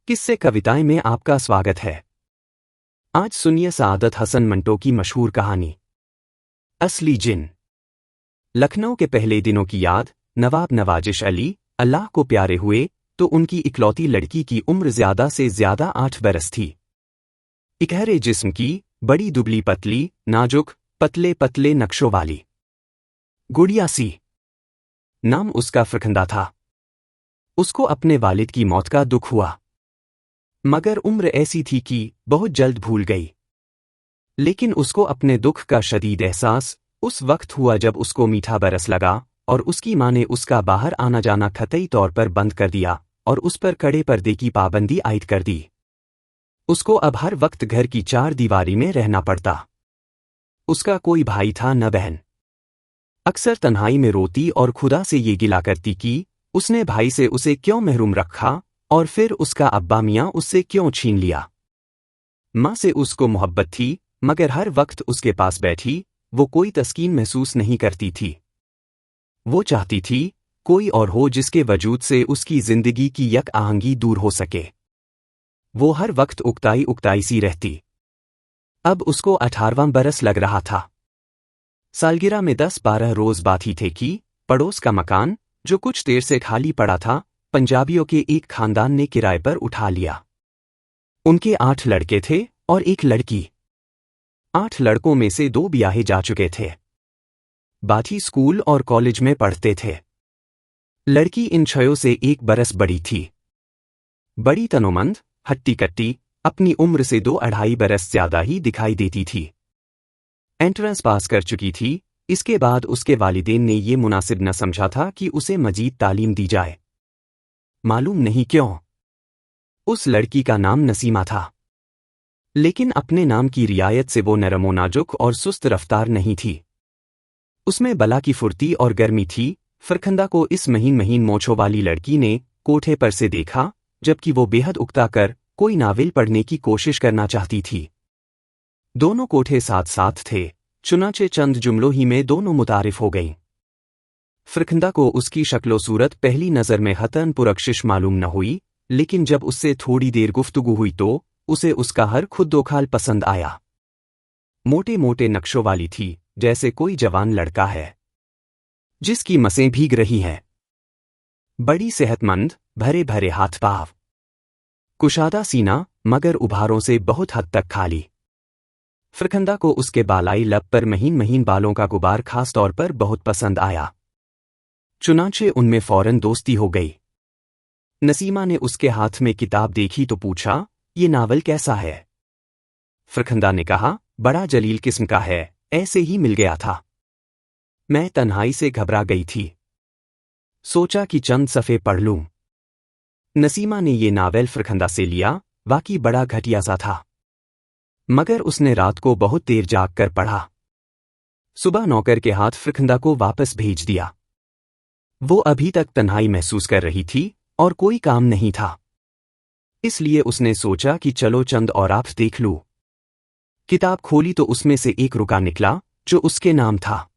किस्से कविताएं में आपका स्वागत है। आज सुनिए सआदत हसन मंटो की मशहूर कहानी असली जिन। लखनऊ के पहले दिनों की याद। नवाब नवाजिश अली अल्लाह को प्यारे हुए तो उनकी इकलौती लड़की की उम्र ज्यादा से ज्यादा 8 बरस थी। इकहरे जिस्म की, बड़ी दुबली पतली, नाजुक, पतले पतले नक्शों वाली गुड़िया सी। नाम उसका फरखंदा था। उसको अपने वालिद की मौत का दुख हुआ, मगर उम्र ऐसी थी कि बहुत जल्द भूल गई। लेकिन उसको अपने दुख का शदीद एहसास उस वक्त हुआ जब उसको मीठा बरस लगा और उसकी माँ ने उसका बाहर आना जाना कतई तौर पर बंद कर दिया और उस पर कड़े पर्दे की पाबंदी आयद कर दी। उसको अब हर वक्त घर की 4 दीवारी में रहना पड़ता। उसका कोई भाई था न बहन। अक्सर तन्हाई में रोती और खुदा से ये गिला करती कि उसने भाई से उसे क्यों महरूम रखा और फिर उसका अब्बा मियाँ उससे क्यों छीन लिया। माँ से उसको मोहब्बत थी, मगर हर वक्त उसके पास बैठी वो कोई तस्कीन महसूस नहीं करती थी। वो चाहती थी कोई और हो जिसके वजूद से उसकी जिंदगी की यक आहंगी दूर हो सके। वो हर वक्त उकताई उकताई सी रहती। अब उसको 18वां बरस लग रहा था। सालगिरह में 10-12 रोज बात ही थे कि पड़ोस का मकान, जो कुछ देर से खाली पड़ा था, पंजाबियों के एक खानदान ने किराए पर उठा लिया। उनके 8 लड़के थे और एक लड़की। 8 लड़कों में से 2 ब्याहे जा चुके थे। बाकी स्कूल और कॉलेज में पढ़ते थे। लड़की इन 6 से 1 बरस बड़ी थी। बड़ी तनोमंद, हट्टी कट्टी, अपनी उम्र से 2-2.5 बरस ज्यादा ही दिखाई देती थी। एंट्रेंस पास कर चुकी थी। इसके बाद उसके वालिदैन ने ये मुनासिब न समझा था कि उसे मजीद तालीम दी जाए। मालूम नहीं क्यों उस लड़की का नाम नसीमा था, लेकिन अपने नाम की रियायत से वो नरमो नाजुक और सुस्त रफ्तार नहीं थी। उसमें बला की फुर्ती और गर्मी थी। फरखंदा को इस महीन महीन मोछों वाली लड़की ने कोठे पर से देखा, जबकि वो बेहद उकता कर कोई नावल पढ़ने की कोशिश करना चाहती थी। दोनों कोठे साथ साथ थे, चुनाचे चंद जुमलों ही में दोनों मुतारिफ हो गईं। फरखंदा को उसकी शक्लो सूरत पहली नज़र में हतन पुरकशिश मालूम न हुई, लेकिन जब उससे थोड़ी देर गुफ्तगू हुई तो उसे उसका हर खुद्दोखाल पसंद आया। मोटे मोटे नक्शों वाली थी, जैसे कोई जवान लड़का है जिसकी मसें भीग रही हैं। बड़ी सेहतमंद, भरे भरे हाथ पाव, कुशादा सीना, मगर उभारों से बहुत हद तक खाली। फरखंदा को उसके बालाई लब पर महीन महीन बालों का गुबार खास तौर पर बहुत पसंद आया। चुनांचे उनमें फौरन दोस्ती हो गई। नसीमा ने उसके हाथ में किताब देखी तो पूछा, ये नावल कैसा है? फरखंदा ने कहा, बड़ा जलील किस्म का है, ऐसे ही मिल गया था। मैं तन्हाई से घबरा गई थी, सोचा कि चंद सफ़े पढ़ लूं। नसीमा ने ये नावल फरखंदा से लिया। वाकई बड़ा घटिया सा था, मगर उसने रात को बहुत देर जाग कर पढ़ा। सुबह नौकर के हाथ फरखंदा को वापस भेज दिया। वो अभी तक तन्हाई महसूस कर रही थी और कोई काम नहीं था, इसलिए उसने सोचा कि चलो चंद और आप देख लूं। किताब खोली तो उसमें से एक रुका निकला जो उसके नाम था।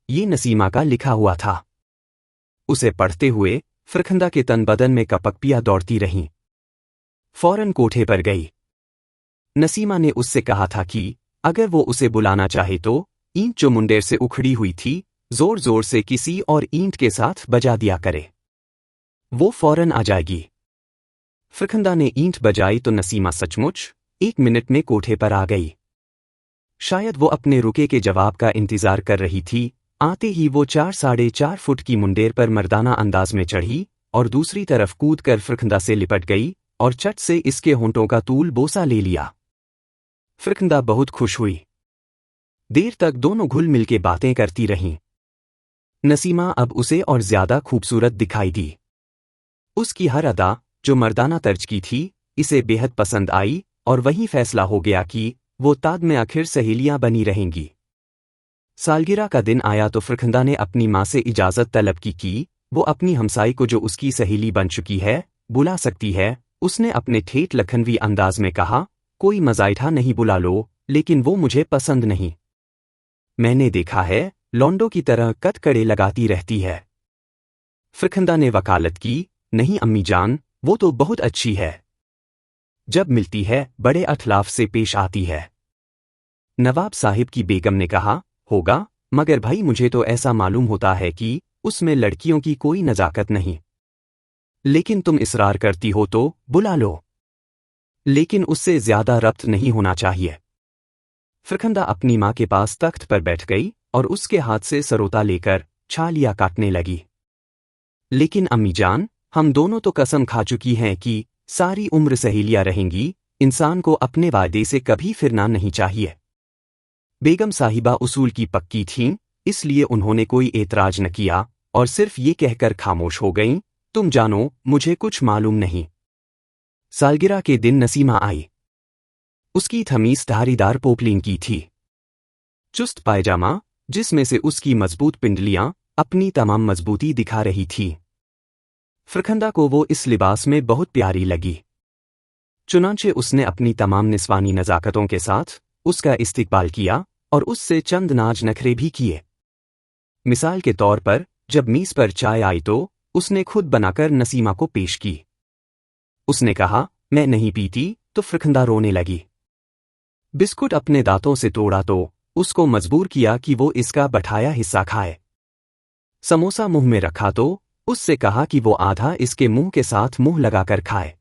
ये नसीमा का लिखा हुआ था। उसे पढ़ते हुए फरखंदा के तन बदन में कपकपियां दौड़ती रहीं। फौरन कोठे पर गई। नसीमा ने उससे कहा था कि अगर वो उसे बुलाना चाहे तो ईंट जो मुंडेर से उखड़ी हुई थी जोर जोर से किसी और ईंट के साथ बजा दिया करे, वो फौरन आ जाएगी। फरखंदा ने ईंट बजाई तो नसीमा सचमुच 1 मिनट में कोठे पर आ गई। शायद वो अपने रुके के जवाब का इंतजार कर रही थी। आते ही वो 4-4.5 फुट की मुंडेर पर मर्दाना अंदाज में चढ़ी और दूसरी तरफ कूद कर फरखंदा से लिपट गई और चट से इसके होंठों का तूल बोसा ले लिया। फरखंदा बहुत खुश हुई। देर तक दोनों घुल मिल के बातें करती रहीं। नसीमा अब उसे और ज्यादा खूबसूरत दिखाई दी। उसकी हर अदा, जो मर्दाना तर्ज की थी, इसे बेहद पसंद आई और वहीं फैसला हो गया कि वो ताद में आखिर सहेलियां बनी रहेंगी। सालगिरह का दिन आया तो फरखंदा ने अपनी माँ से इजाज़त तलब की कि वो अपनी हमसाई को, जो उसकी सहेली बन चुकी है, बुला सकती है। उसने अपने ठेठ लखनवी अंदाज में कहा, कोई मज़ाइठा नहीं बुला लो, लेकिन वो मुझे पसंद नहीं। मैंने देखा है, लौंडों की तरह कटकड़े लगाती रहती है। फरखंदा ने वकालत की, नहीं अम्मी जान, वो तो बहुत अच्छी है। जब मिलती है बड़े अखलाफ से पेश आती है। नवाब साहिब की बेगम ने कहा, होगा, मगर भाई मुझे तो ऐसा मालूम होता है कि उसमें लड़कियों की कोई नजाकत नहीं। लेकिन तुम इसरार करती हो तो बुला लो, लेकिन उससे ज्यादा रब्त नहीं होना चाहिए। फरखंदा अपनी माँ के पास तख्त पर बैठ गई और उसके हाथ से सरोता लेकर छालियाँ काटने लगी। लेकिन अम्मी जान, हम दोनों तो कसम खा चुकी हैं कि सारी उम्र सहेलियाँ रहेंगी, इंसान को अपने वादे से कभी फिरना नहीं चाहिए। बेगम साहिबा उसूल की पक्की थीं, इसलिए उन्होंने कोई एतराज न किया और सिर्फ ये कहकर खामोश हो गईं, तुम जानो, मुझे कुछ मालूम नहीं। सालगिरह के दिन नसीमा आई। उसकी थमीज धारीदार पोपलीन की थी। चुस्त पायजामा, जिसमें से उसकी मजबूत पिंडलियां अपनी तमाम मजबूती दिखा रही थी। फरखंदा को वो इस लिबास में बहुत प्यारी लगी। चुनांचे उसने अपनी तमाम निस्वानी नज़ाकतों के साथ उसका इस्तिकबाल किया और उससे चंद नाज नखरे भी किए। मिसाल के तौर पर जब मीज़ पर चाय आई तो उसने खुद बनाकर नसीमा को पेश की। उसने कहा, मैं नहीं पीती, तो फरखंदा रोने लगी। बिस्कुट अपने दांतों से तोड़ा तो उसको मजबूर किया कि वो इसका बठाया हिस्सा खाए। समोसा मुंह में रखा तो उससे कहा कि वो आधा इसके मुंह के साथ मुंह लगाकर खाए।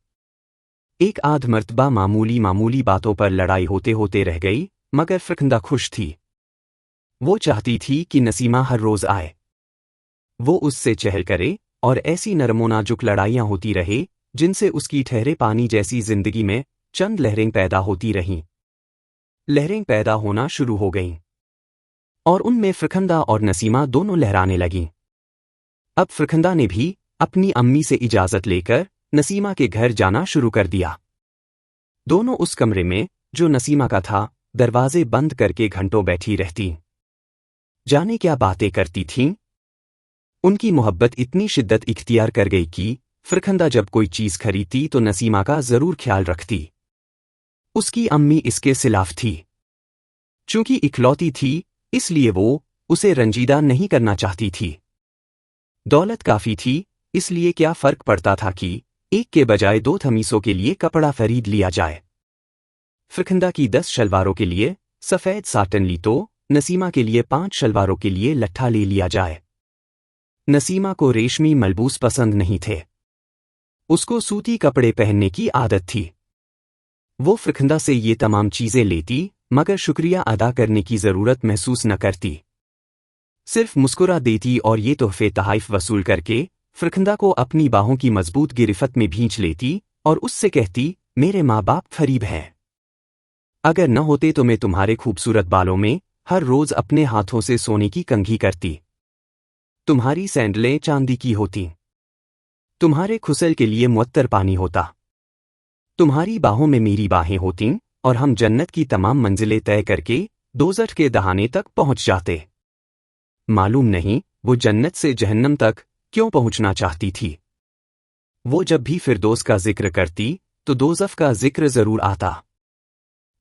एक आध मर्तबा मामूली मामूली बातों पर लड़ाई होते होते रह गई, मगर फरखंदा खुश थी। वो चाहती थी कि नसीमा हर रोज आए, वो उससे चहल करे और ऐसी नरमोनाजुक लड़ाइयां होती रहे जिनसे उसकी ठहरे पानी जैसी जिंदगी में चंद लहरें पैदा होती रहीं। लहरें पैदा होना शुरू हो गईं और उनमें फरखंदा और नसीमा दोनों लहराने लगीं। अब फरखंदा ने भी अपनी अम्मी से इजाजत लेकर नसीमा के घर जाना शुरू कर दिया। दोनों उस कमरे में जो नसीमा का था दरवाजे बंद करके घंटों बैठी रहती। जाने क्या बातें करती थीं। उनकी मोहब्बत इतनी शिद्दत इख्तियार कर गई कि फरखंदा जब कोई चीज खरीदती तो नसीमा का जरूर ख्याल रखती। उसकी अम्मी इसके खिलाफ थी। चूंकि इकलौती थी, इसलिए वो उसे रंजीदा नहीं करना चाहती थी। दौलत काफी थी, इसलिए क्या फर्क पड़ता था कि एक के बजाय 2 थमीसों के लिए कपड़ा खरीद लिया जाए। फरखंदा की 10 शलवारों के लिए सफेद साटन ली तो नसीमा के लिए 5 शलवारों के लिए लट्ठा ले लिया जाए। नसीमा को रेशमी मलबूस पसंद नहीं थे, उसको सूती कपड़े पहनने की आदत थी। वो फरखंदा से ये तमाम चीजें लेती, मगर शुक्रिया अदा करने की जरूरत महसूस न करती। सिर्फ मुस्कुरा देती और ये तोहफे तहाइफ वसूल करके फरखंदा को अपनी बाहों की मजबूत गिरफ्त में भींच लेती और उससे कहती, मेरे माँ बाप गरीब हैं। अगर न होते तो मैं तुम्हारे खूबसूरत बालों में हर रोज अपने हाथों से सोने की कंघी करती। तुम्हारी सैंडलें चांदी की होती। तुम्हारे खुसल के लिए मुअत्तर पानी होता। तुम्हारी बाहों में मेरी बाहें होतीं और हम जन्नत की तमाम मंजिलें तय करके दोज़ख के दहाने तक पहुंच जाते। मालूम नहीं वो जन्नत से जहन्नम तक क्यों पहुंचना चाहती थी। वो जब भी फिरदौस का जिक्र करती तो दोज़ख का जिक्र जरूर आता।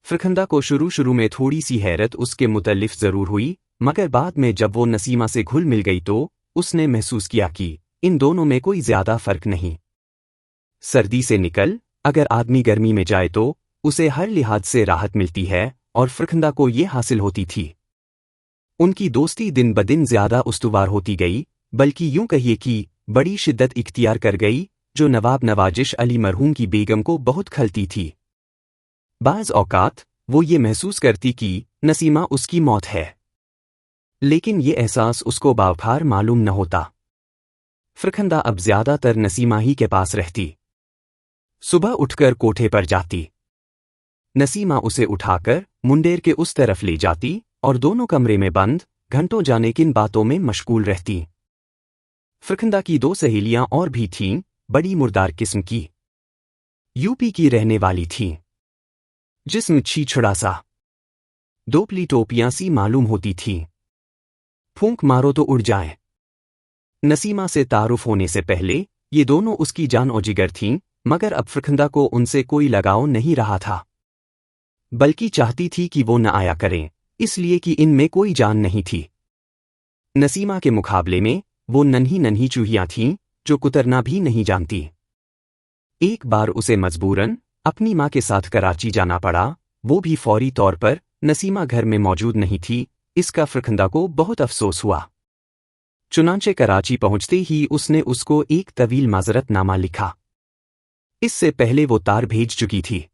फरखंदा को शुरू में थोड़ी सी हैरत उसके मुतल्लिफ जरूर हुई, मगर बाद में जब वो नसीमा से घुल मिल गई तो उसने महसूस किया कि इन दोनों में कोई ज्यादा फर्क नहीं। सर्दी से निकल अगर आदमी गर्मी में जाए तो उसे हर लिहाज से राहत मिलती है, और फरखंदा को ये हासिल होती थी। उनकी दोस्ती दिन ब दिन ज्यादा उस्तुवार होती गई, बल्कि यूं कहिए कि बड़ी शिद्दत इख्तियार कर गई, जो नवाब नवाजिश अली मरहूम की बेगम को बहुत खलती थी। बाज़ औकात वो ये महसूस करती कि नसीमा उसकी मौत है, लेकिन ये एहसास उसको बावखार मालूम न होता। फरखंदा अब ज्यादातर नसीमा ही के पास रहती। सुबह उठकर कोठे पर जाती। नसीमा उसे उठाकर मुंडेर के उस तरफ ले जाती और दोनों कमरे में बंद घंटों जाने किन बातों में मशगूल रहती। फरखंदा की 2 सहेलियां और भी थीं, बड़ी मुर्दार किस्म की। यूपी की रहने वाली थीं। जिस्म छीछड़ा सा, दोपली टोपियां सी मालूम होती थीं। फूंक मारो तो उड़ जाएं। नसीमा से तारुफ होने से पहले ये दोनों उसकी जान और जिगर थीं, मगर अब फरखंदा को उनसे कोई लगाव नहीं रहा था, बल्कि चाहती थी कि वो न आया करें, इसलिए कि इनमें कोई जान नहीं थी। नसीमा के मुकाबले में वो नन्ही नन्ही चूहियां थीं जो कुतरना भी नहीं जानती। एक बार उसे मजबूरन अपनी माँ के साथ कराची जाना पड़ा, वो भी फौरी तौर पर। नसीमा घर में मौजूद नहीं थी, इसका फरखंदा को बहुत अफसोस हुआ। चुनांचे कराची पहुंचते ही उसने उसको एक तवील माजरतनामा लिखा। इससे पहले वो तार भेज चुकी थी।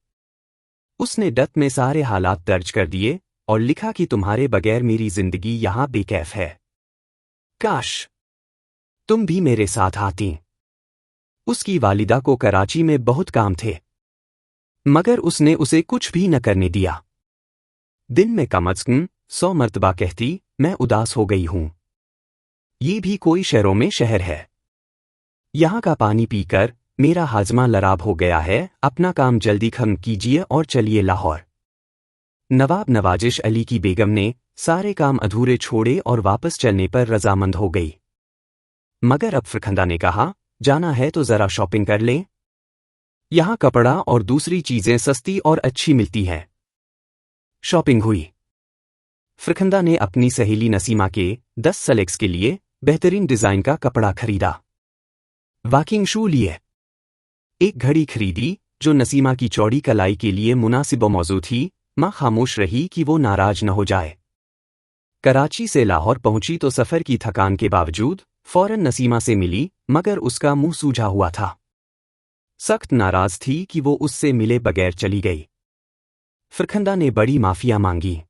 उसने डत में सारे हालात दर्ज कर दिए और लिखा कि तुम्हारे बगैर मेरी जिंदगी यहां बेकैफ है। काश तुम भी मेरे साथ आती। उसकी वालिदा को कराची में बहुत काम थे, मगर उसने उसे कुछ भी न करने दिया। दिन में कम अज कम 100 मर्तबा कहती, मैं उदास हो गई हूं। ये भी कोई शहरों में शहर है। यहां का पानी पीकर मेरा हाजमा लराब हो गया है। अपना काम जल्दी खत्म कीजिए और चलिए लाहौर। नवाब नवाजिश अली की बेगम ने सारे काम अधूरे छोड़े और वापस चलने पर रजामंद हो गई। मगर अब फरखंदा ने कहा, जाना है तो जरा शॉपिंग कर लें। यहां कपड़ा और दूसरी चीजें सस्ती और अच्छी मिलती हैं। शॉपिंग हुई। फरखंदा ने अपनी सहेली नसीमा के 10 सेलेक्ट्स के लिए बेहतरीन डिजाइन का कपड़ा खरीदा। वॉकिंग शू लिए। एक घड़ी खरीदी जो नसीमा की चौड़ी कलाई के लिए मुनासिब मौजू थी। माँ खामोश रही कि वो नाराज न हो जाए। कराची से लाहौर पहुंची तो सफर की थकान के बावजूद फौरन नसीमा से मिली, मगर उसका मुंह सूझा हुआ था। सख्त नाराज थी कि वो उससे मिले बगैर चली गई। फरखंदा ने बड़ी माफिया मांगी,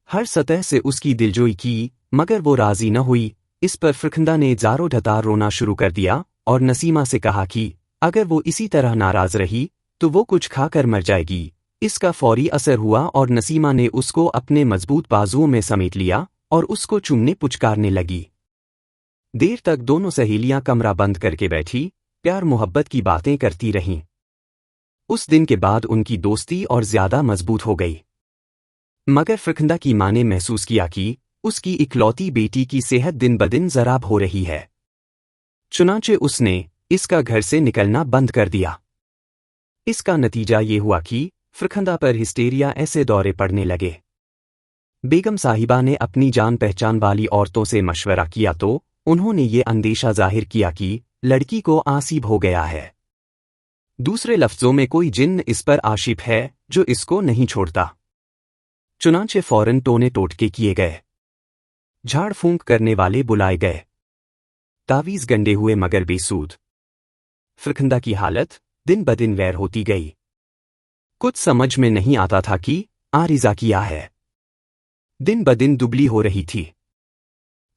हर सतह से उसकी दिलजोई की, मगर वो राजी न हुई। इस पर फरखंदा ने जारो ढतार रोना शुरू कर दिया और नसीमा से कहा कि अगर वो इसी तरह नाराज रही तो वो कुछ खाकर मर जाएगी। इसका फौरी असर हुआ और नसीमा ने उसको अपने मजबूत बाजुओं में समेट लिया और उसको चूमने पुचकारने लगी। देर तक दोनों सहेलियां कमरा बंद करके बैठी प्यार मोहब्बत की बातें करती रहीं। उस दिन के बाद उनकी दोस्ती और ज्यादा मजबूत हो गई। मगर फरखंदा की मां ने महसूस किया कि उसकी इकलौती बेटी की सेहत दिन बदिन जराब हो रही है। चुनांचे उसने इसका घर से निकलना बंद कर दिया। इसका नतीजा ये हुआ कि फरखंदा पर हिस्टेरिया ऐसे दौरे पड़ने लगे। बेगम साहिबा ने अपनी जान पहचान वाली औरतों से मशवरा किया तो उन्होंने ये अंदेशा जाहिर किया कि लड़की को आसीब हो गया है। दूसरे लफ्जों में कोई जिन्न इस पर आशिफ है जो इसको नहीं छोड़ता। चुनांचे फौरन टोने टोटके किए गए। झाड़ फूंक करने वाले बुलाए गए। तावीज गंडे हुए मगर बेसूद। फरखंदा की हालत दिन बदिन वैर होती गई। कुछ समझ में नहीं आता था कि आरिज़ा किया है। दिन बदिन दुबली हो रही थी।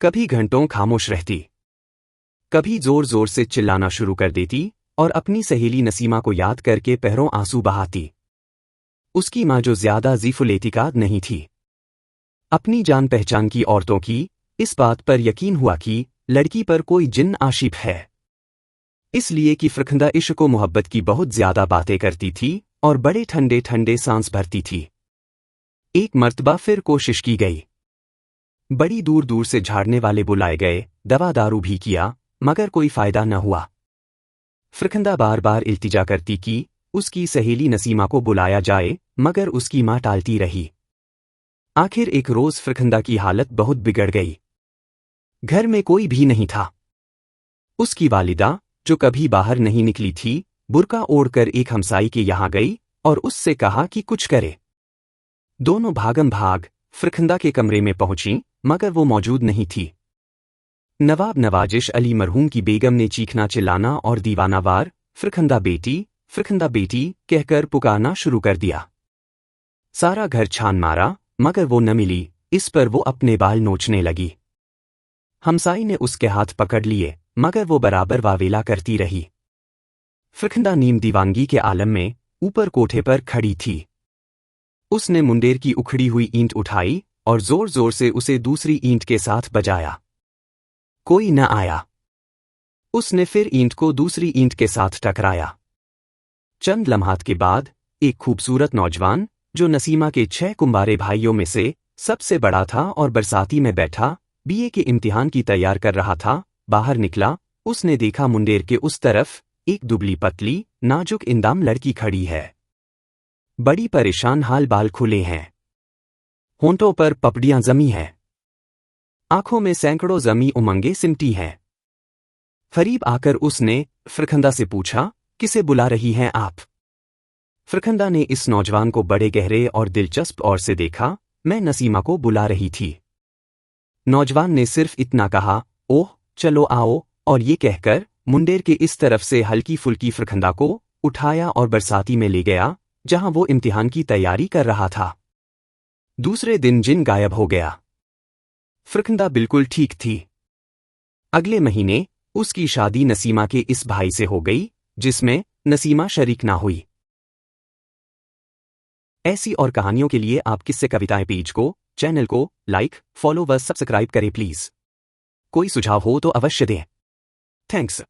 कभी घंटों खामोश रहती, कभी जोर जोर से चिल्लाना शुरू कर देती और अपनी सहेली नसीमा को याद करके पहरों आंसू बहाती। उसकी मां जो ज्यादा ज़ीफुल एतिकाद नहीं थी, अपनी जान पहचान की औरतों की इस बात पर यकीन हुआ कि लड़की पर कोई जिन्न आशिफ है। इसलिए कि फरखंदा इश्क व मोहब्बत की बहुत ज्यादा बातें करती थी और बड़े ठंडे ठंडे सांस भरती थी। एक मर्तबा फिर कोशिश की गई। बड़ी दूर दूर से झाड़ने वाले बुलाए गए, दवा दारू भी किया, मगर कोई फायदा न हुआ। फरखंदा बार बार इल्तिजा करती कि उसकी सहेली नसीमा को बुलाया जाए, मगर उसकी मां टालती रही। आखिर एक रोज फरखंदा की हालत बहुत बिगड़ गई। घर में कोई भी नहीं था। उसकी वालिदा, जो कभी बाहर नहीं निकली थी, बुर्का ओढ़कर एक हमसाई के यहां गई और उससे कहा कि कुछ करे। दोनों भागम भाग फरखंदा के कमरे में पहुंची, मगर वो मौजूद नहीं थी। नवाब नवाजिश अली मरहूम की बेगम ने चीखना चिल्लाना और दीवानावार फरखंदा बेटी कहकर पुकारना शुरू कर दिया। सारा घर छान मारा, मगर वो न मिली। इस पर वो अपने बाल नोचने लगी। हमसाई ने उसके हाथ पकड़ लिए, मगर वो बराबर वावेला करती रही। फरखंदा नीम दीवानगी के आलम में ऊपर कोठे पर खड़ी थी। उसने मुंडेर की उखड़ी हुई ईंट उठाई और जोर जोर से उसे दूसरी ईंट के साथ बजाया। कोई न आया। उसने फिर ईंट को दूसरी ईंट के साथ टकराया। चंद लम्हात के बाद एक खूबसूरत नौजवान, जो नसीमा के 6 कुंवारे भाइयों में से सबसे बड़ा था और बरसाती में बैठा बीए के इम्तिहान की तैयार कर रहा था, बाहर निकला। उसने देखा मुंडेर के उस तरफ एक दुबली पतली नाजुक इंदाम लड़की खड़ी है। बड़ी परेशान, हाल बाल खुले हैं, होंठों पर पपड़ियां जमी हैं, आंखों में सैकड़ों जमी उमंगे सिमटी हैं। करीब आकर उसने फरखंदा से पूछा, किसे बुला रही हैं आप? फरखंदा ने इस नौजवान को बड़े गहरे और दिलचस्प और से देखा। मैं नसीमा को बुला रही थी। नौजवान ने सिर्फ इतना कहा, ओह चलो आओ, और ये कहकर मुंडेर के इस तरफ से हल्की फुल्की फरखंदा को उठाया और बरसाती में ले गया, जहां वो इम्तिहान की तैयारी कर रहा था। दूसरे दिन जिन गायब हो गया। फरखंदा बिल्कुल ठीक थी। अगले महीने उसकी शादी नसीमा के इस भाई से हो गई, जिसमें नसीमा शरीक ना हुई। ऐसी और कहानियों के लिए आप किस्से कविताएं पेज को, चैनल को लाइक, फॉलो व सब्सक्राइब करें प्लीज। कोई सुझाव हो तो अवश्य दें। थैंक्स।